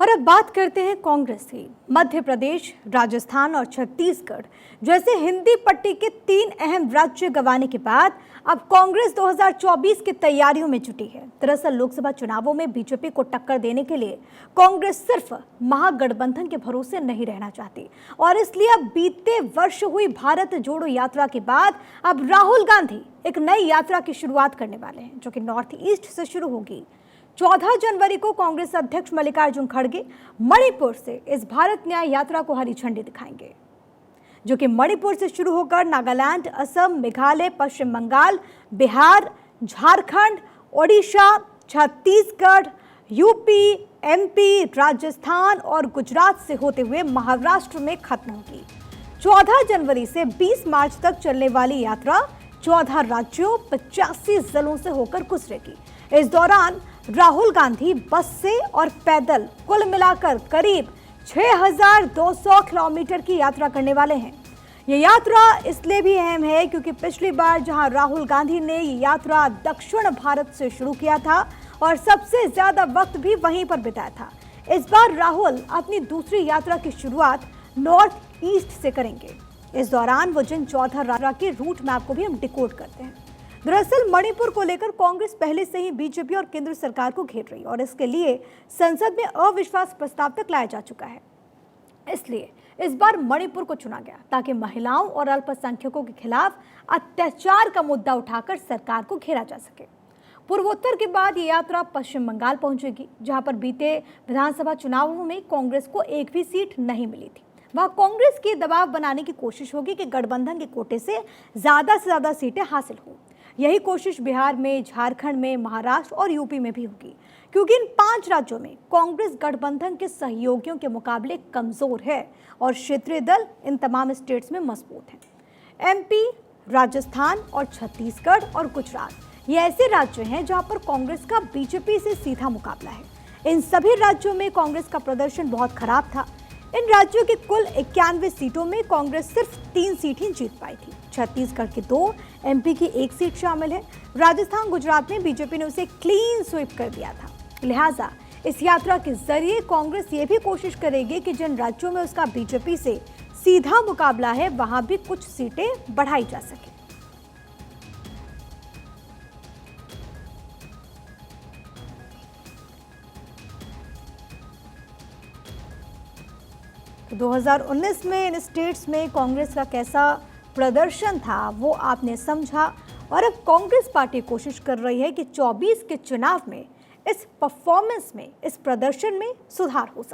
और अब बात करते हैं कांग्रेस की। मध्य प्रदेश, राजस्थान और छत्तीसगढ़ जैसे हिंदी पट्टी के 3 अहम राज्य गंवाने के बाद अब कांग्रेस 2024 की तैयारियों में जुटी है। दरअसल लोकसभा चुनावों में बीजेपी को टक्कर देने के लिए कांग्रेस सिर्फ महागठबंधन के भरोसे नहीं रहना चाहती और इसलिए अब बीते वर्ष हुई भारत जोड़ो यात्रा के बाद अब राहुल गांधी एक नई यात्रा की शुरुआत करने वाले हैं, जो कि नॉर्थ ईस्ट से शुरू होगी। 14 जनवरी को कांग्रेस अध्यक्ष मल्लिकार्जुन खड़गे मणिपुर से इस भारत न्याय यात्रा को हरी झंडी दिखाएंगे, जो कि मणिपुर से शुरू होकर नागालैंड, असम, मेघालय, पश्चिम बंगाल, बिहार, झारखंड, ओडिशा, छत्तीसगढ़, यूपी, एमपी, राजस्थान और गुजरात से होते हुए महाराष्ट्र में खत्म होगी। 14 जनवरी से 20 मार्च तक चलने वाली यात्रा 14 राज्यों, 85 जिलों से होकर गुजरेगी। इस दौरान राहुल गांधी बस से और पैदल कुल मिलाकर करीब 6,200 किलोमीटर की यात्रा करने वाले हैं। ये यात्रा इसलिए भी अहम है क्योंकि पिछली बार जहां राहुल गांधी ने ये यात्रा दक्षिण भारत से शुरू किया था और सबसे ज्यादा वक्त भी वहीं पर बिताया था, इस बार राहुल अपनी दूसरी यात्रा की शुरुआत नॉर्थ ईस्ट से करेंगे। इस दौरान वो जिन 14 राज्यों के रूट मैप को भी हम डिकोड करते हैं। दरअसल मणिपुर को लेकर कांग्रेस पहले से ही बीजेपी और केंद्र सरकार को घेर रही और इसके लिए संसद में अविश्वास प्रस्ताव तक लाया जा चुका है। इसलिए इस बार मणिपुर को चुना गया ताकि महिलाओं और अल्पसंख्यकों के खिलाफ अत्याचार का मुद्दा उठाकर सरकार को घेरा जा सके। पूर्वोत्तर के बाद ये यात्रा पश्चिम बंगाल पहुंचेगी, जहां पर बीते विधानसभा चुनावों में कांग्रेस को एक भी सीट नहीं मिली थी। वहां कांग्रेस की दबाव बनाने की कोशिश होगी कि गठबंधन के कोटे से ज्यादा सीटें हासिल हों। यही कोशिश बिहार में, झारखंड में, महाराष्ट्र और यूपी में भी होगी, क्योंकि इन 5 राज्यों में कांग्रेस गठबंधन के सहयोगियों के मुकाबले कमजोर है और क्षेत्रीय दल इन तमाम स्टेट्स में मजबूत हैं। एमपी, राजस्थान और छत्तीसगढ़ और गुजरात ये ऐसे राज्य हैं जहां पर कांग्रेस का बीजेपी से सीधा मुकाबला है। इन सभी राज्यों में कांग्रेस का प्रदर्शन बहुत खराब था। इन राज्यों की कुल 91 सीटों में कांग्रेस सिर्फ 3 सीट ही जीत पाई थी। छत्तीसगढ़ की 2, एमपी की 1 सीट शामिल है। राजस्थान, गुजरात में बीजेपी ने उसे क्लीन स्वीप कर दिया था। लिहाजा इस यात्रा के जरिए कांग्रेस ये भी कोशिश करेगी कि जिन राज्यों में उसका बीजेपी से सीधा मुकाबला है वहां भी कुछ सीटें बढ़ाई जा सके। तो 2019 में इन स्टेट्स में कांग्रेस का कैसा प्रदर्शन था वो आपने समझा और अब कांग्रेस पार्टी कोशिश कर रही है कि 24 के चुनाव में इस परफॉर्मेंस में, इस प्रदर्शन में सुधार हो सके।